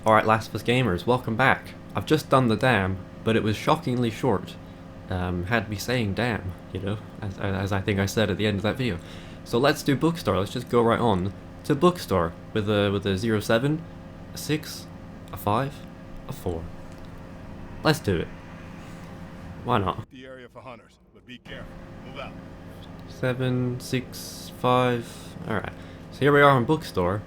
Alright, Last of Us Gamers, welcome back. I've just done the dam, but it was shockingly short. Had me saying damn, you know, as I think I said at the end of that video. So let's do Bookstore. Let's just go right on to Bookstore with a 07, a 6, a 5, a 4. Let's do it. Why not? The area for hunters, but be careful. Move out. 7, 6, 5. Alright. So here we are in Bookstore.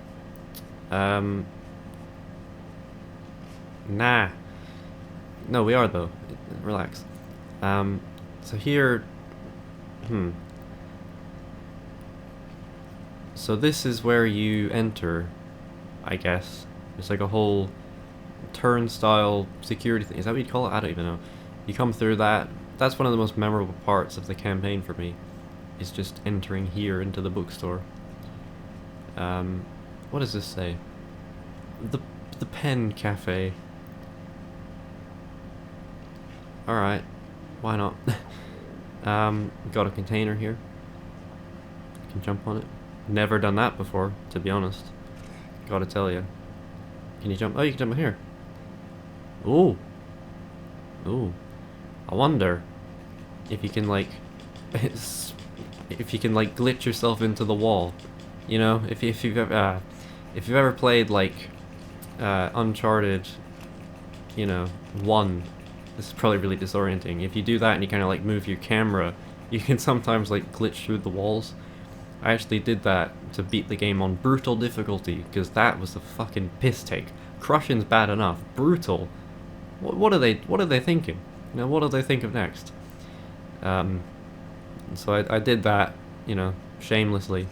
Nah. No, we are though. Relax. So here... So this is where you enter, I guess. It's like a whole turnstile security thing. Is that what you call it? I don't even know. You come through that. That's one of the most memorable parts of the campaign for me. Is just entering here into the bookstore. What does this say? The Pen Cafe. Alright, why not? Got a container here. You can jump on it. Never done that before, to be honest. Gotta tell you. Can you jump? Oh, you can jump in here. Ooh. Ooh. I wonder if you can like, if you can like glitch yourself into the wall. You know, if you've ever played like Uncharted, you know, 1. This is probably really disorienting. If you do that and you kind of like move your camera, you can sometimes like glitch through the walls. I actually did that to beat the game on brutal difficulty because that was a fucking piss take. Crushing's bad enough. Brutal. What are they thinking? You know, what do they think of next? So I did that, you know, shamelessly,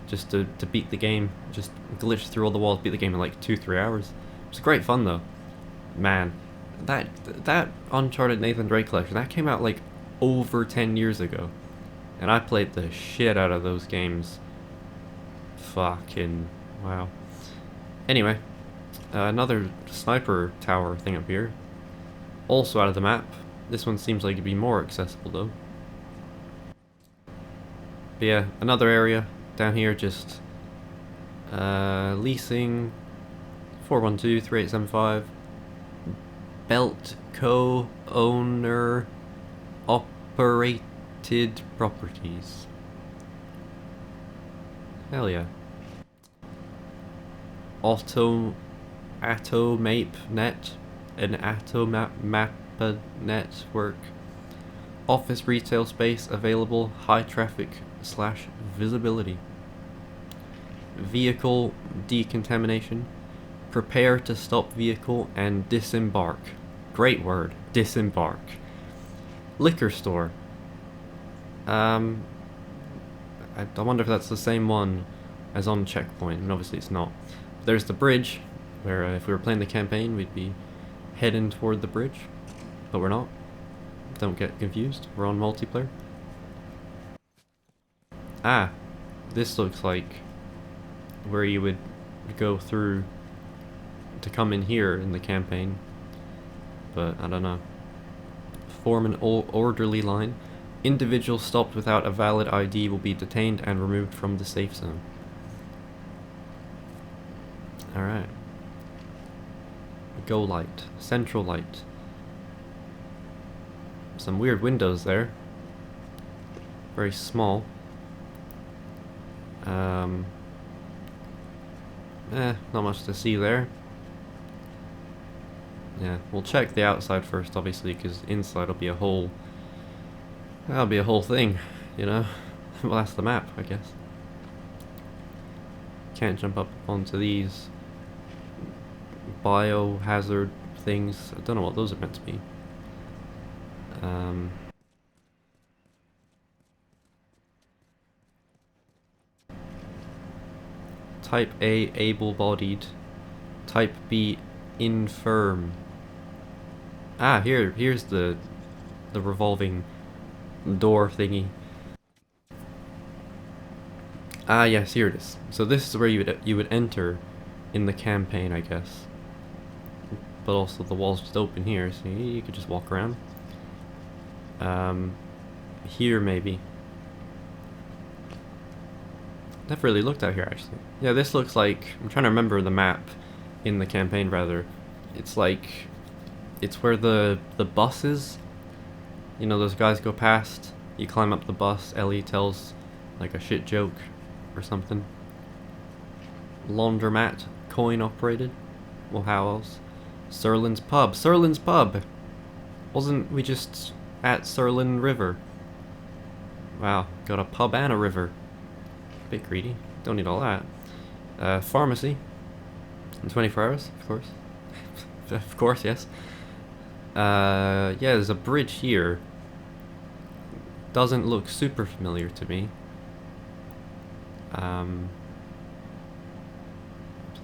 just to beat the game. Just glitch through all the walls, beat the game in like 2-3 hours. It was great fun though. Man. That Uncharted Nathan Drake collection, that came out like over 10 years ago. And I played the shit out of those games. Fucking wow. Anyway, another sniper tower thing up here. Also out of the map. This one seems like it'd be more accessible though. But yeah, another area down here, just leasing 412-3875. Belt co-owner operated properties. Hell yeah. Atomape net, an Atomapa network. Office retail space available, high traffic / visibility. Vehicle decontamination. Prepare to stop vehicle and disembark. Great word. Disembark. Liquor store. I wonder if that's the same one as on Checkpoint, and obviously it's not. There's the bridge, where if we were playing the campaign, we'd be heading toward the bridge, but we're not. Don't get confused. We're on multiplayer. Ah, this looks like where you would go through to come in here in the campaign, but I don't know. Form an orderly line. Individuals stopped without a valid ID will be detained and removed from the safe zone. Alright. Go light. Central light. Some weird windows there. Very small. Not much to see there. Yeah, we'll check the outside first, obviously, because inside will be a whole... That'll be a whole thing, you know? Well, that's the map, I guess. Can't jump up onto these biohazard things. I don't know what those are meant to be. Type A, able-bodied. Type B, infirm. Ah, here's the revolving door thingy. Ah, yes, here it is. So this is where you would enter in the campaign, I guess. But also the wall's just open here, so you could just walk around. Here maybe. Never really looked out here actually. Yeah, this looks like, I'm trying to remember the map. in the campaign rather. It's like, it's where the bus is. You know, those guys go past, you climb up the bus, Ellie tells like a shit joke or something. Laundromat, coin operated. Well, how else? Surlin's Pub. Surlin's Pub! Wasn't we just at Surlin River? Wow, got a pub and a river. Bit greedy. Don't need all that. Pharmacy. In 24 hours, of course. Of course, yes. Yeah, there's a bridge here. Doesn't look super familiar to me.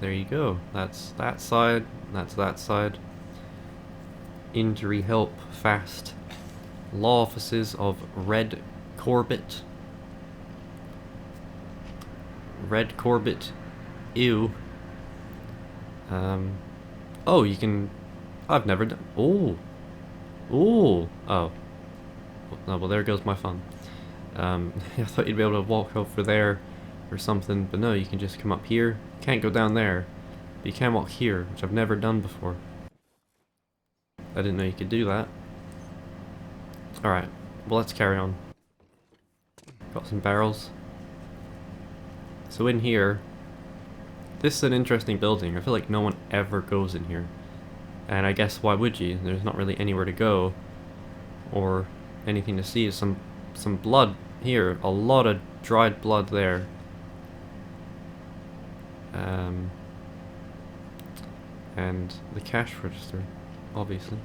There you go. That's that side. That's that side. Injury help fast. Law offices of Red Corbett. Red Corbett. Ew. Oh, you can... I've never done... Oh. Oh. Oh. No, well, there goes my fun. I thought you'd be able to walk over there or something, but no, you can just come up here. Can't go down there, but you can walk here, which I've never done before. I didn't know you could do that. Alright, well, let's carry on. Got some barrels. So in here, this is an interesting building. I feel like no one ever goes in here. And I guess why would you? There's not really anywhere to go or anything to see. Some blood here. A lot of dried blood there. And the cash register, obviously.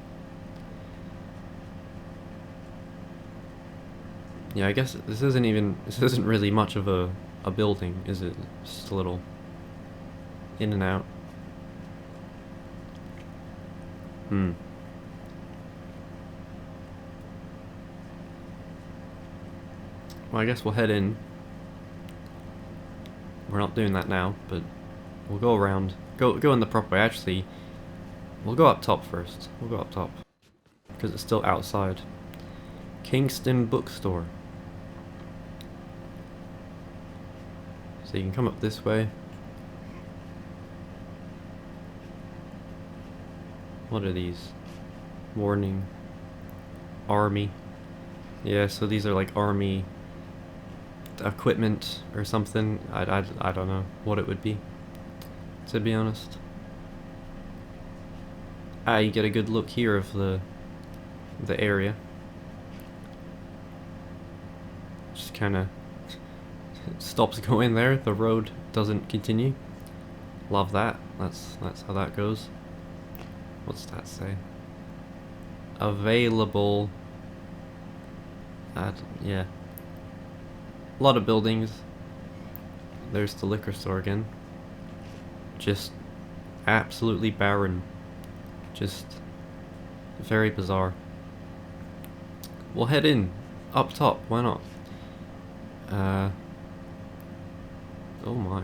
Yeah, I guess this isn't really much of a building, is it? Just a little in and out. Well, I guess we'll head in. We're not doing that now, but we'll go around. Go in the proper way. Actually, we'll go up top first. We'll go up top. Because it's still outside. Kingston Bookstore. So you can come up this way. What are these? Warning. Army. Yeah, so these are like army equipment or something. I don't know what it would be, to be honest. You get a good look here of the area. Just kind of stops going there. The road doesn't continue. Love that. That's how that goes. What's that say? Available. Yeah. A lot of buildings. There's the liquor store again. Just absolutely barren. Just very bizarre. We'll head in. Up top, why not? Oh my.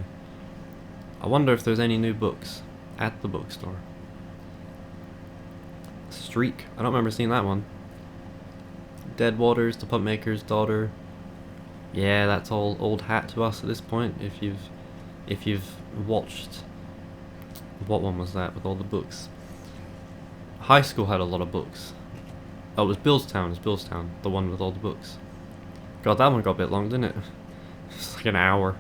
I wonder if there's any new books at the bookstore. Streak. I don't remember seeing that one. Dead Waters, the Pump Maker's Daughter. Yeah, that's all old hat to us at this point. If you've watched, what one was that with all the books? High school had a lot of books. Oh, it was Billstown. It was Billstown, the one with all the books. God, that one got a bit long, didn't it? It's like an hour,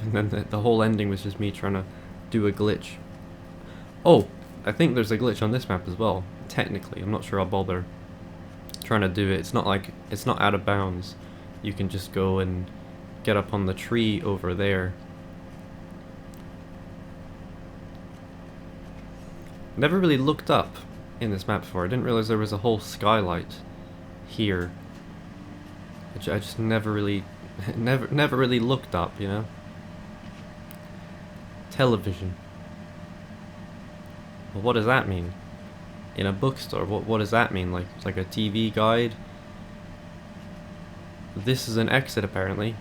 and then the whole ending was just me trying to do a glitch. Oh, I think there's a glitch on this map as well. Technically, I'm not sure I'll bother trying to do it. It's not like, it's not out of bounds. You can just go and get up on the tree over there. Never really looked up in this map before. I didn't realize there was a whole skylight here. I just never really, never really looked up, you know. Television. Well, what does that mean? In a bookstore, what does that mean? Like a TV guide? This is an exit apparently.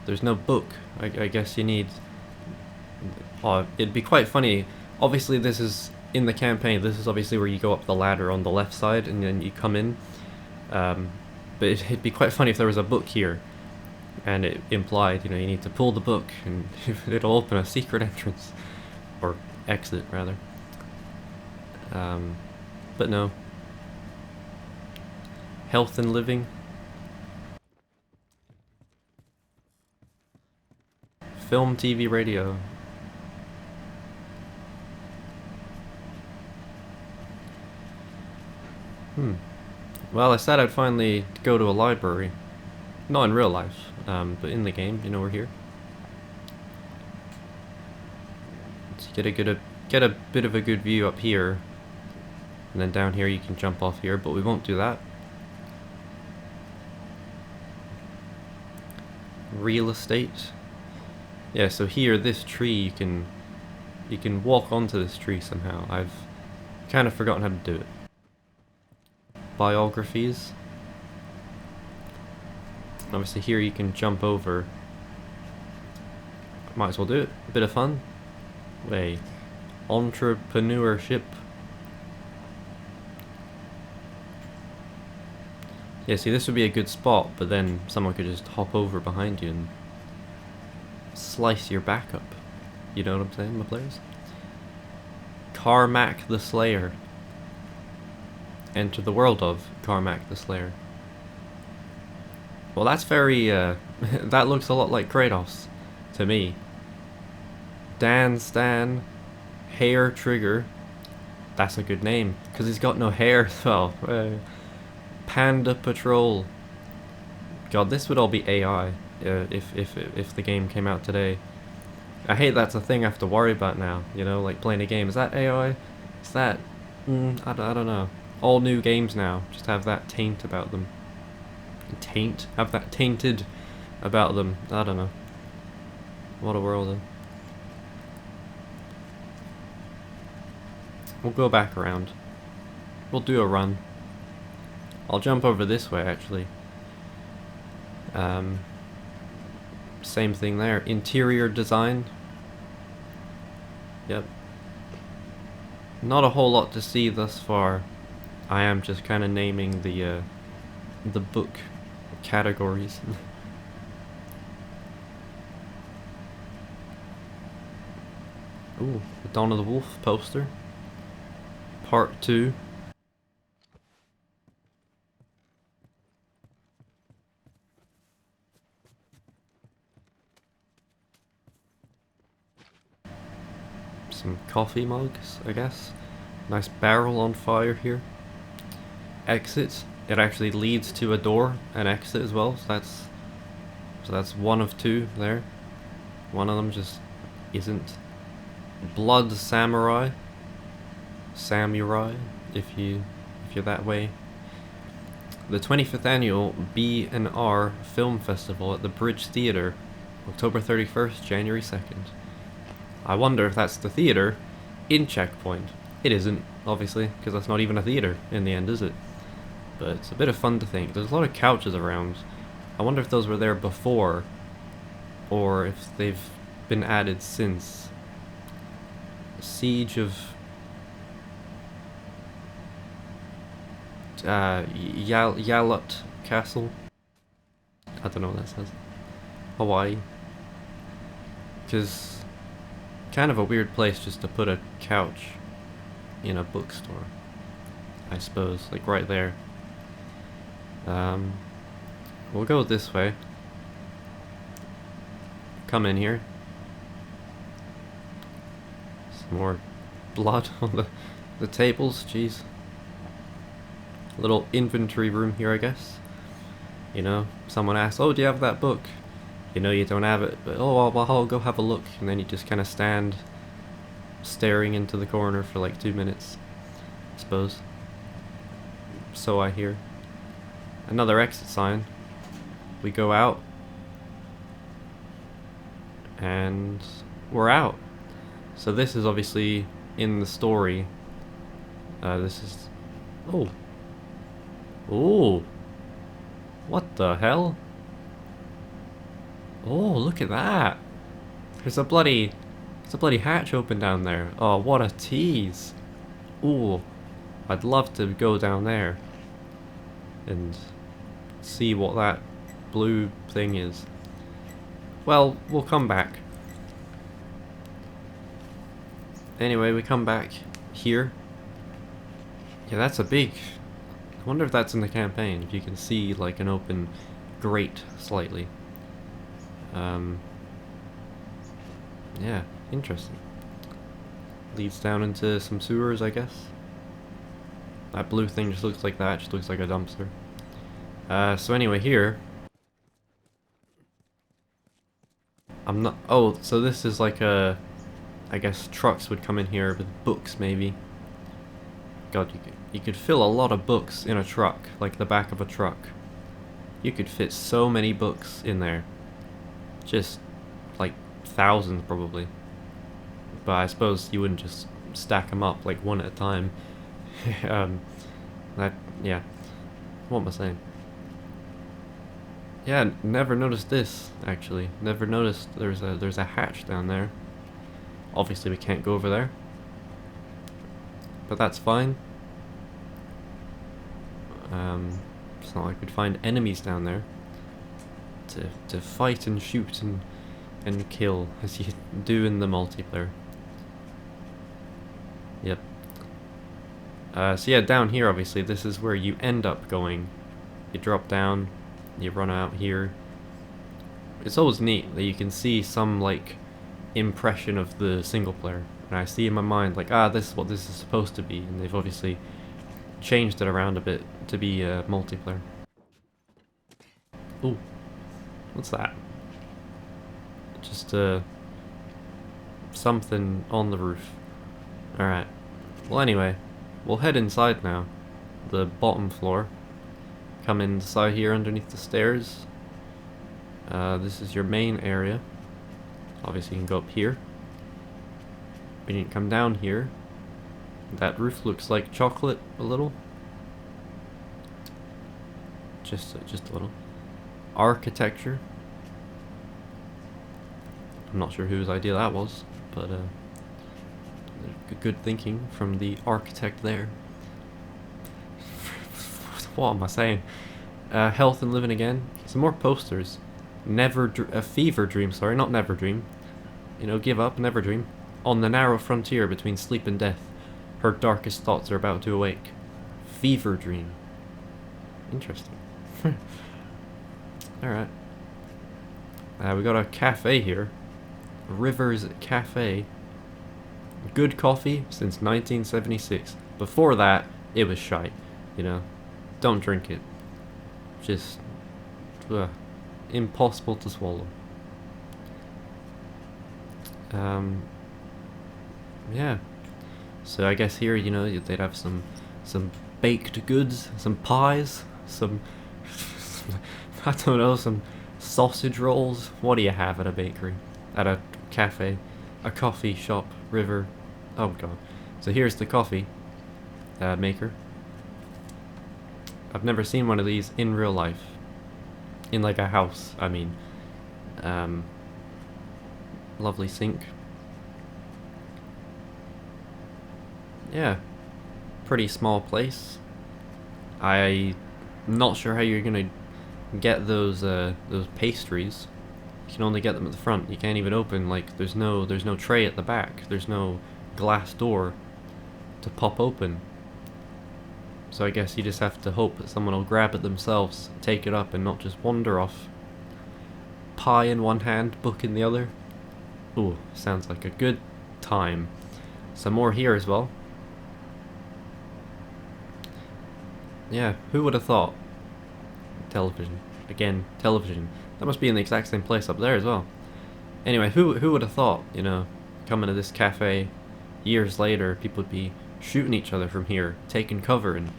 There's no book. I guess you need... Oh, it'd be quite funny. Obviously this is in the campaign. This is obviously where you go up the ladder on the left side and then you come in. But it'd be quite funny if there was a book here. And it implied, you know, you need to pull the book and it'll open a secret entrance. Or Exit, rather. But no. Health and living. Film, TV, radio. Well, I said I'd finally go to a library. Not in real life, but in the game. You know, we're here. So you get a bit of a good view up here. And then down here you can jump off here, but we won't do that. Real estate. Yeah, so here, this tree, you can walk onto this tree somehow. I've kind of forgotten how to do it. Biographies. Obviously here you can jump over. Might as well do it. A bit of fun. Wait. Entrepreneurship. Yeah, see, this would be a good spot, but then someone could just hop over behind you and slice your back up. You know what I'm saying, my players? Carmack the Slayer. Enter the world of Carmack the Slayer. Well, that's very, that looks a lot like Kratos, to me. Dan Stan, Hair Trigger. That's a good name, because he's got no hair as well. Panda Patrol. God, this would all be AI if the game came out today. I hate that's a thing I have to worry about now, you know, like playing a game. Is that AI? Is that... I don't know. All new games now just have that taint about them. Have that tainted about them. I don't know. What a world. We'll go back around. We'll do a run. I'll jump over this way, actually. Same thing there. Interior design. Yep. Not a whole lot to see thus far. I am just kind of naming the book categories. Ooh, the Dawn of the Wolf poster. Part 2. Some coffee mugs, I guess. Nice barrel on fire here. Exit. It actually leads to a door, an exit as well. So that's one of two there. One of them just isn't. Blood Samurai. Samurai, if you're that way. The 25th annual B&R Film Festival at the Bridge Theatre, October 31st, January 2nd. I wonder if that's the theatre in Checkpoint. It isn't, obviously, because that's not even a theatre in the end, is it? But it's a bit of fun to think. There's a lot of couches around. I wonder if those were there before, or if they've been added since. Siege of Yalut Castle. I don't know what that says. Hawaii. Because kind of a weird place just to put a couch in a bookstore, I suppose, like right there. We'll go this way. Come in here. Some more blood on the tables, jeez. Little inventory room here, I guess. You know, someone asks, oh, do you have that book? You know you don't have it, but oh, well, I'll go have a look. And then you just kind of stand staring into the corner for like 2 minutes, I suppose. So I hear. Another exit sign. We go out. And we're out. So this is obviously in the story. This is... Oh. Oh. What the hell? Oh, look at that. There's a bloody hatch open down there. Oh, what a tease. Ooh. I'd love to go down there and see what that blue thing is. Well, we'll come back. Anyway, we come back here. Yeah, that's a big... I wonder if that's in the campaign, if you can see like an open grate slightly. Yeah, interesting. Leads down into some sewers, I guess. That blue thing just looks like that, just looks like a dumpster. So anyway, here... I'm not... Oh, so this is like a... I guess trucks would come in here with books, maybe. God, you could fill a lot of books in a truck, like the back of a truck. You could fit so many books in there. Just, like, thousands, probably. But I suppose you wouldn't just stack them up, like, one at a time. Yeah. What am I saying? Yeah, never noticed this, actually. Never noticed there's a hatch down there. Obviously we can't go over there. But that's fine. It's not like we'd find enemies down there to fight and shoot and kill as you do in the multiplayer. Yep. So yeah, down here obviously this is where you end up going. You drop down, you run out here. It's always neat that you can see some like impression of the single player. And I see in my mind like, this is what this is supposed to be, and they've obviously changed it around a bit to be multiplayer. Ooh, what's that? Just something on the roof. Alright. Well anyway, we'll head inside now. The bottom floor. Come inside here underneath the stairs. This is your main area. Obviously you can go up here. We didn't come down here. That roof looks like chocolate a little. Just a little. Architecture. I'm not sure whose idea that was, but good thinking from the architect there. What am I saying? Health and living again. Some more posters. A fever dream, sorry, not never dream. You know, give up, never dream. On the narrow frontier between sleep and death, her darkest thoughts are about to awake. Fever dream. Interesting. Alright. We got a cafe here. Rivers Cafe. Good coffee since 1976. Before that, it was shite. You know, don't drink it. Just impossible to swallow. Yeah. So I guess here, you know, they'd have some baked goods, some pies, some I don't know, some sausage rolls. What do you have at a bakery? At a cafe? A coffee shop, river. Oh god. So here's the coffee maker. I've never seen one of these in real life. In like a house, I mean. Lovely sink. Yeah. Pretty small place. I'm not sure how you're gonna get those pastries. You can only get them at the front. You can't even open, like, there's no tray at the back. There's no glass door to pop open. So I guess you just have to hope that someone will grab it themselves, take it up, and not just wander off. Pie in one hand, book in the other. Ooh, sounds like a good time. Some more here as well. Yeah, who would have thought? Television. Again, television. That must be in the exact same place up there as well. Anyway, who would have thought, you know, coming to this cafe years later, people would be shooting each other from here, taking cover, and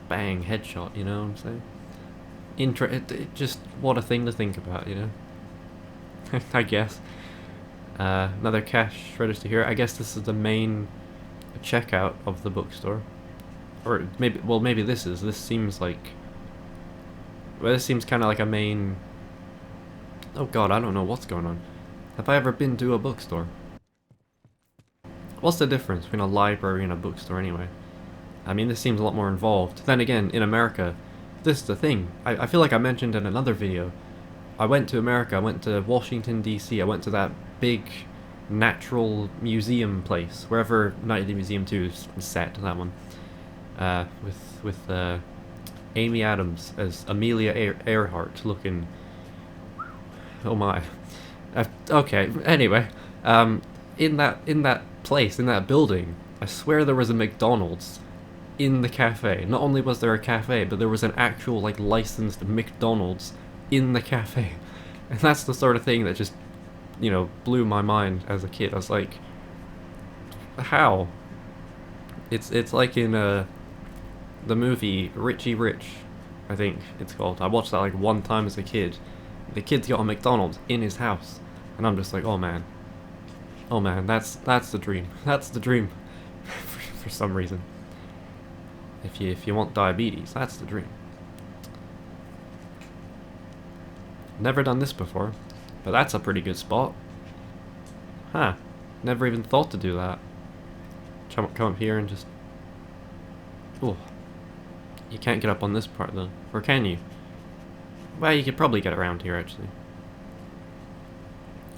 bang, headshot, you know what I'm saying? Just, what a thing to think about, you know? I guess. Another cash register here. I guess this is the main checkout of the bookstore. Or maybe, well, maybe this seems like... Well, this seems kind of like a main... Oh god, I don't know what's going on. Have I ever been to a bookstore? What's the difference between a library and a bookstore anyway? I mean, this seems a lot more involved. Then again, in America, this is the thing. I feel like I mentioned in another video. I went to America, I went to Washington DC, I went to that big natural museum place, wherever Night of the Museum 2 is set, that one. With Amy Adams as Amelia Earhart looking. Oh my. Okay. Anyway, in that place, in that building, I swear there was a McDonald's in the cafe. Not only was there a cafe, but there was an actual like licensed McDonald's in the cafe, and that's the sort of thing that just, you know, blew my mind as a kid. I was like, how? It's like in the movie Richie Rich, I think it's called. I watched that like one time as a kid. The kid's got a McDonald's in his house, and I'm just like, oh man, that's the dream. That's the dream, for some reason. If you want diabetes, that's the dream. Never done this before, but that's a pretty good spot. Huh? Never even thought to do that. Come up here and just. Oh. You can't get up on this part though, or can you? Well, you could probably get around here actually.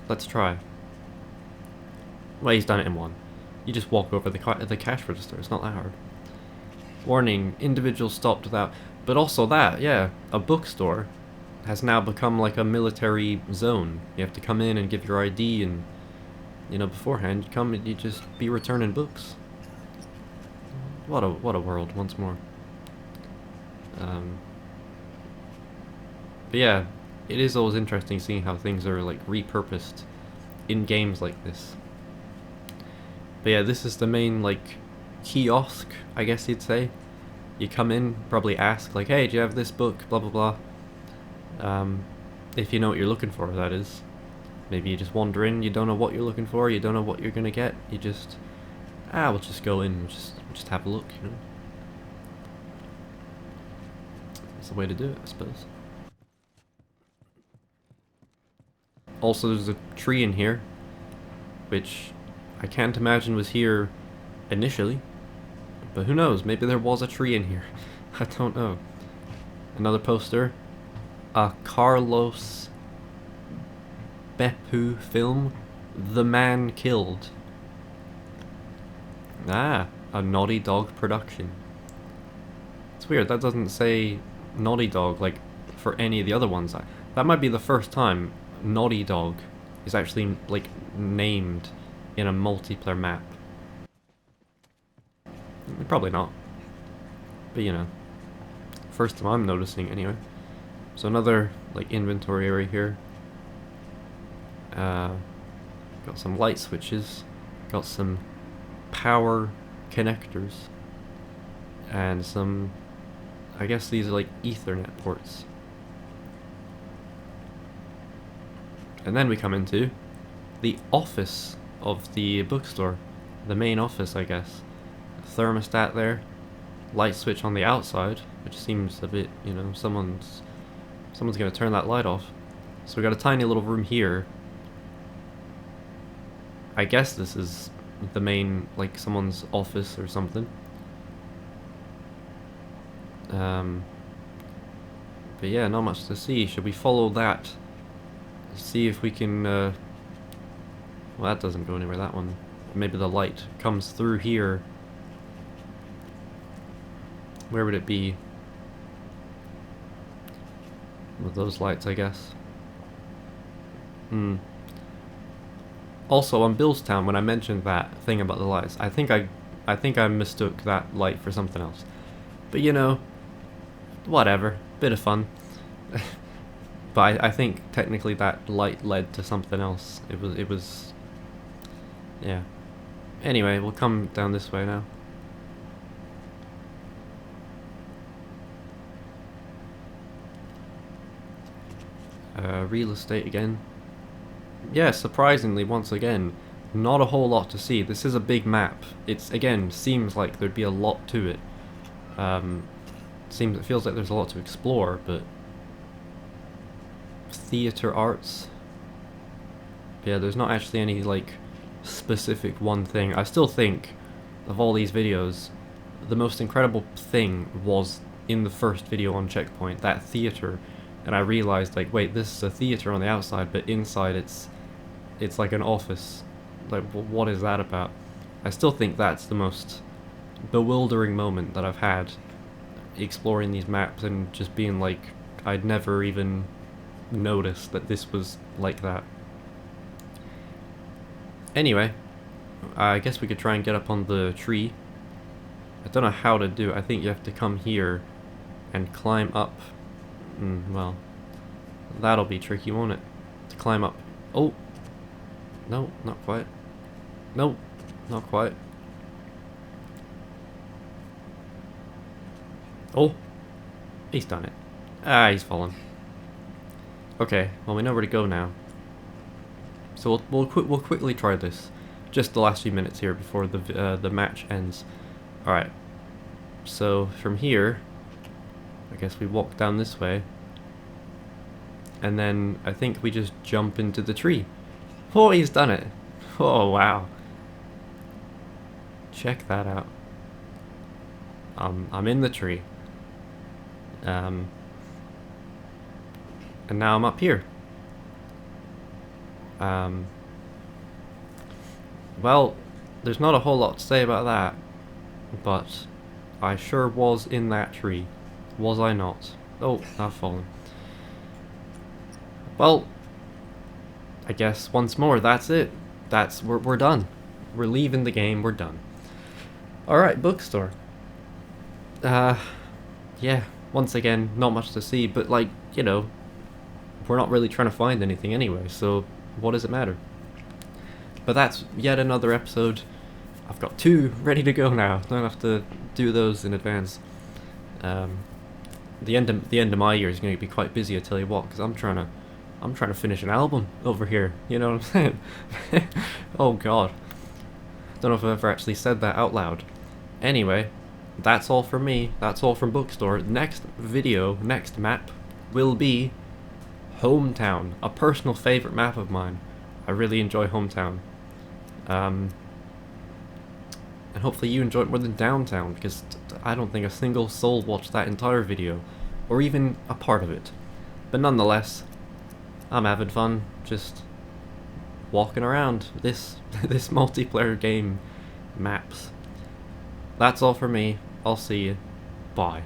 Let's try. Well, he's done it in one. You just walk over the cash register. It's not that hard. Warning: individuals stopped without. But also that, yeah, a bookstore has now become like a military zone. You have to come in and give your ID, and you know, beforehand you come and you just be returning books. What a world once more. But yeah, it is always interesting seeing how things are like repurposed in games like this. But yeah, this is the main like kiosk, I guess you'd say. You come in, probably ask like, hey, do you have this book, blah blah blah. If you know what you're looking for, that is. Maybe you just wander in, you don't know what you're looking for, you don't know what you're gonna get, you just, we'll just go in, just have a look, you know. That's the way to do it, I suppose. Also, there's a tree in here, which I can't imagine was here initially, but who knows, maybe there was a tree in here. I don't know. Another poster. A Carlos Beppu film, The Man Killed. A Naughty Dog production. It's weird, that doesn't say Naughty Dog like for any of the other ones. That might be the first time Naughty Dog is actually like named in a multiplayer map. Probably not, but you know, first time I'm noticing anyway. So another like inventory area here. Got some light switches, got some power connectors, and some, I guess these are like Ethernet ports. And then we come into the office of the bookstore, the main office, I guess. Thermostat there, light switch on the outside, which seems a bit, you know, someone's gonna turn that light off. So we got a tiny little room here. I guess this is the main, like, someone's office or something. But yeah, not much to see. Should we follow that? See if we can, well, that doesn't go anywhere, that one. Maybe the light comes through here. Where would it be? With those lights, I guess. Also, on Billstown, when I mentioned that thing about the lights, I think I mistook that light for something else. But you know, whatever. Bit of fun. But I think technically that light led to something else. It was yeah. Anyway, we'll come down this way now. Real estate again. Yeah, surprisingly, once again, not a whole lot to see. This is a big map. It's, again, seems like there'd be a lot to it. It feels like there's a lot to explore, but theater arts. Yeah, there's not actually any like specific one thing. I still think of all these videos, the most incredible thing was in the first video on Checkpoint, that theater. And I realized, like, wait, this is a theater on the outside, but inside it's like an office Like, what is that about? I still think that's the most bewildering moment that I've had exploring these maps and just being like, I'd never even noticed that this was like that. Anyway, I guess we could try and get up on the tree. I don't know how to do it. I think you have to come here and climb up. Well, that'll be tricky, won't it? To climb up. Oh! No, not quite. No, not quite. Oh! He's done it. Ah, he's fallen. Okay, well we know where to go now. So we'll quickly try this. Just the last few minutes here before the match ends. Alright. So from here, I guess we walk down this way. And then I think we just jump into the tree. Oh, he's done it. Oh, wow. Check that out. I'm in the tree. And now I'm up here. Well, there's not a whole lot to say about that, but I sure was in that tree. Was I not? Oh, I've fallen. Well, I guess once more, that's it. We're done. We're leaving the game, we're done. Alright, Bookstore. Yeah, once again, not much to see, but like, you know, we're not really trying to find anything anyway, so what does it matter? But that's yet another episode. I've got 2 ready to go now. Don't have to do those in advance. The end of my year is going to be quite busy, I tell you what, because I'm trying to finish an album over here. You know what I'm saying? Oh god. Don't know if I've ever actually said that out loud. Anyway, that's all from me. That's all from Bookstore. Next video, next map, will be Hometown, a personal favorite map of mine. I really enjoy Hometown. And hopefully you enjoy it more than Downtown, because I don't think a single soul watched that entire video, or even a part of it. But nonetheless, I'm having fun, just walking around this multiplayer game maps. That's all for me. I'll see you. Bye.